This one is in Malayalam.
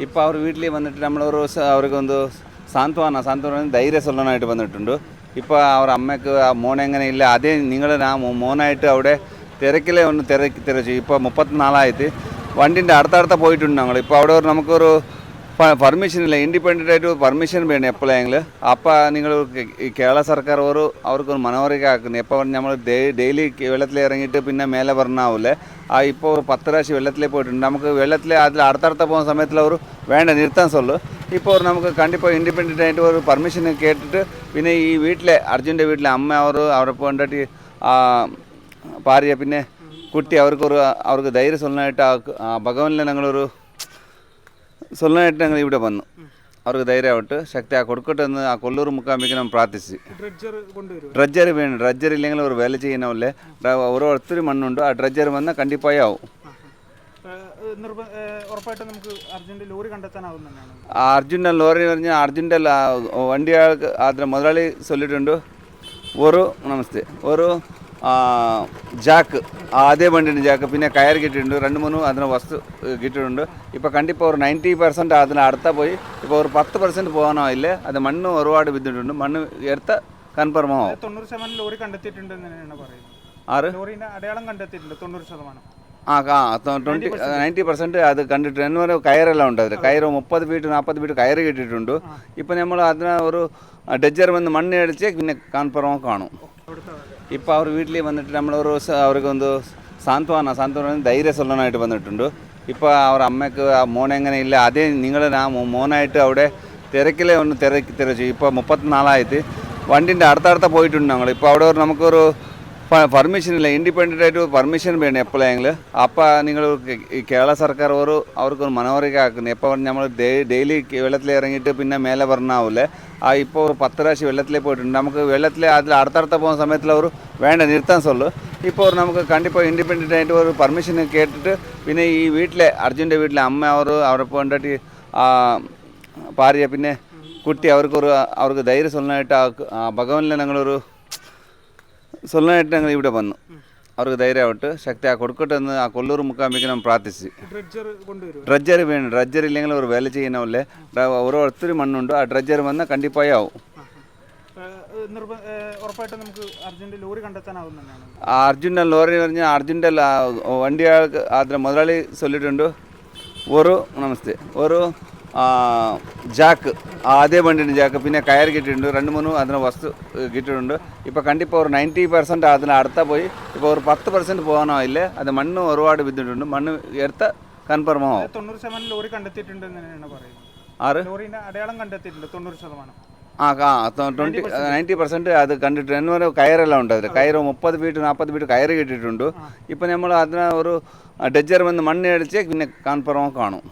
ഇപ്പോൾ അവർ വീട്ടിൽ വന്നിട്ട് നമ്മളൊരു അവർക്കൊന്ന് സാന്ത്വന ധൈര്യം സൊല്ലാനായിട്ട് വന്നിട്ടുണ്ട്. ഇപ്പോൾ അവർ അമ്മയ്ക്ക് ആ മോൻ എങ്ങനെ ഇല്ല അതേ നിങ്ങൾ ആ മോനായിട്ട് അവിടെ തിരക്കിലെ ഒന്ന് തിരച്ചു. ഇപ്പോൾ 34 വണ്ടിൻ്റെ അടുത്തടുത്ത പോയിട്ടുണ്ട് ഞങ്ങൾ. ഇപ്പോൾ അവിടെ നമുക്കൊരു പെർമിഷൻ ഇല്ല, ഇൻഡിപെൻഡൻ്റ് ആയിട്ട് പെർമിഷൻ വേണം എപ്പോഴെങ്കിലും. അപ്പോൾ നിങ്ങൾ ഈ കേരള സർക്കാർ അവർക്കൊരു മനോഹരിക ആക്കുന്നത്. എപ്പോൾ നമ്മൾ ഡെയിലി വെള്ളത്തിൽ ഇറങ്ങിയിട്ട് പിന്നെ മേലെ പറഞ്ഞാവില്ലേ. ഇപ്പോൾ ഒരു 10 പ്രാവശ്യം വെള്ളത്തിൽ പോയിട്ടുണ്ട്. നമുക്ക് വെള്ളത്തിൽ അതിൽ അടുത്തടുത്ത പോകുന്ന സമയത്തിൽ അവർ വേണ്ട നിർത്താൻ സൊല്ലു. ഇപ്പോൾ നമുക്ക് കണ്ടിപ്പോൾ ഇൻഡിപെൻഡൻ്റ് ആയിട്ട് ഒരു പെർമിഷൻ കേട്ടിട്ട് പിന്നെ ഈ വീട്ടിലെ അർജുൻ്റെ വീട്ടിലെ അമ്മ അവരെ കൊണ്ടിട്ട് ഭാര്യ പിന്നെ കുട്ടി അവർക്ക് ധൈര്യം സൊല്ലാനായിട്ട് ഭഗവാനിലെ ഞങ്ങളൊരു സൊല്ലാനായിട്ട് ഞങ്ങൾ ഇവിടെ വന്നു. അവർക്ക് ധൈര്യമായിട്ട് ശക്തി കൊടുക്കട്ടെ എന്ന് ആ കൊല്ലൂർ മുക്കാമ്പിക്ക് നമ്മൾ പ്രാർത്ഥിച്ച്. ഡ്രഡ്ജർ വേണം. ഡ്രഡ്ജർ ഇല്ലെങ്കിൽ ഒരു വേല ചെയ്യണമല്ലേ. ഓരോ ഒത്തിരി മണ്ണുണ്ട്. ആ ഡ്രഡ്ജർ വന്നാൽ കണ്ടിപ്പായി ആവും. അർജുൻ്റെ ലോറി പറഞ്ഞാൽ അർജുൻ്റെ വണ്ടി അതിന് മുതലാളി ചൊല്ലിട്ടുണ്ട്. ഒരു നമസ്തേ ഒരു ജാക്ക് അതേ വണ്ടിൻ്റെ ജാക്ക് പിന്നെ കയർ കിട്ടിയിട്ടുണ്ട്. 2-3 അതിന് വസ്തു കിട്ടിയിട്ടുണ്ട്. ഇപ്പോൾ കണ്ടിപ്പോൾ ഒരു 90% അതിന് അടുത്ത പോയി. ഇപ്പോൾ ഒരു 10% പോകാനോ ഇല്ലേ. അത് മണ്ണ് ഒരുപാട് ബിദ്ധിട്ടുണ്ട്. മണ്ണ് എടുത്ത കൺഫർമോ 90% ലോറി കണ്ടെത്തിയിട്ടുണ്ട് എന്നാണ് പറയുന്നത്. അടയാളം കണ്ടെത്തിയിട്ടുണ്ട് 90%. 90% അത് കണ്ടിട്ട് എന്നൊരു കയറെല്ലാം ഉണ്ട്. അതിൽ കയറ് 30 ഫീറ്റ് 40 ഫീറ്റ് കയറ് കിട്ടിയിട്ടുണ്ട്. ഇപ്പം നമ്മൾ അതിന് ഒരു ഡ്രഡ്ജർ വന്ന് മണ്ണ് അടിച്ച് പിന്നെ കൺഫർമോ കാണും. ഇപ്പോൾ അവർ വീട്ടിൽ വന്നിട്ട് നമ്മളൊരു അവർക്കൊന്ന് സാന്ത്വന ധൈര്യം സൊല്ലാനായിട്ട് വന്നിട്ടുണ്ട്. ഇപ്പോൾ അവർ അമ്മയ്ക്ക് ആ മോൻ എങ്ങനെ ഇല്ല അതേ നിങ്ങൾ ആ മോനായിട്ട് അവിടെ തിരക്കിലെ ഒന്ന് തിരച്ചു. ഇപ്പോൾ 34 വണ്ടിൻ്റെ അടുത്തടുത്ത പോയിട്ടുണ്ട് ഞങ്ങൾ. ഇപ്പോൾ അവിടെ നമുക്കൊരു പെർമിഷൻ ഇല്ല, ഇൻഡിപെൻഡൻ്റ് ആയിട്ട് പെർമിഷൻ വേണം എപ്പോഴെങ്കിലും. അപ്പോൾ നിങ്ങൾ ഈ കേരള സർക്കാർ അവർക്കൊരു മനോഹരിക ആക്കുന്നത്. എപ്പോൾ നമ്മൾ ഡെയിലി വെള്ളത്തിൽ ഇറങ്ങിയിട്ട് പിന്നെ മേലെ പറഞ്ഞാവില്ലേ. ഇപ്പോൾ ഒരു 10 പ്രാവശ്യം വെള്ളത്തിൽ പോയിട്ടുണ്ട്. നമുക്ക് വെള്ളത്തിൽ അതിൽ അടുത്തടുത്ത പോകുന്ന സമയത്തിൽ അവർ വേണ്ട നിർത്താൻ സൊല്ലു. ഇപ്പോൾ നമുക്ക് കണ്ടിപ്പോൾ ഇൻഡിപെൻഡൻ്റ് ആയിട്ട് ഒരു പെർമിഷൻ കേട്ടിട്ട് പിന്നെ ഈ വീട്ടിലെ അർജുൻ്റെ വീട്ടിലെ അമ്മ അവരെ കൊണ്ടിട്ട് ഭാര്യ പിന്നെ കുട്ടി അവർക്ക് ധൈര്യം സൊല്ലാനായിട്ട് ഭഗവാനിലെ ഞങ്ങളൊരു സൊല്ലാനായിട്ട് ഞങ്ങൾ ഇവിടെ വന്നു. അവർക്ക് ധൈര്യമായിട്ട് ശക്തി കൊടുക്കട്ടെ എന്ന് ആ കൊല്ലൂർ മുക്കാമ്പിക്ക് നമ്മൾ പ്രാർത്ഥിച്ച്. ഡ്രഡ്ജർ വേണം. ഡ്രഡ്ജർ ഇല്ലെങ്കിൽ ഒരു വേല ചെയ്യണമല്ലേ. ഓരോ ഒത്തിരി മണ്ണുണ്ട്. ആ ഡ്രഡ്ജർ വന്നാൽ കണ്ടിപ്പായി ആവും. അർജുൻ്റെ ലോറി പറഞ്ഞാൽ അർജുൻ്റെ വണ്ടി അതിന് മുതലാളി ചൊല്ലിട്ടുണ്ട്. ഒരു നമസ്തേ ഒരു ജാക്ക് അതേ വണ്ടിൻ്റെ ജാക്ക് പിന്നെ കയർ കിട്ടിയിട്ടുണ്ട്. 2-3 അതിന് വസ്തു കിട്ടിയിട്ടുണ്ട്. ഇപ്പോൾ കണ്ടിപ്പോൾ ഒരു 90% അതിന് അടുത്ത പോയി. ഇപ്പോൾ ഒരു 10% പോകാനോ ഇല്ലേ. അത് മണ്ണ് ഒരുപാട് ബിദ്ധിട്ടുണ്ട്. മണ്ണ് എടുത്ത കൺഫർമോ 90% ലോറി കണ്ടെത്തിയിട്ടുണ്ട് എന്നാണ് പറയുന്നത്. അടയാളം കണ്ടെത്തിയിട്ടുണ്ട് 90%. 90% അത് കണ്ടിട്ട് എന്നൊരു കയറെല്ലാം ഉണ്ട്. അതിൽ കയറ് 30 ഫീറ്റ് 40 ഫീറ്റ് കയറ് കിട്ടിയിട്ടുണ്ട്. ഇപ്പോൾ നമ്മൾ അതിന് ഒരു ഡ്രഡ്ജർ വന്ന് മണ്ണ് അടിച്ച് പിന്നെ കൺഫർമോ കാണും.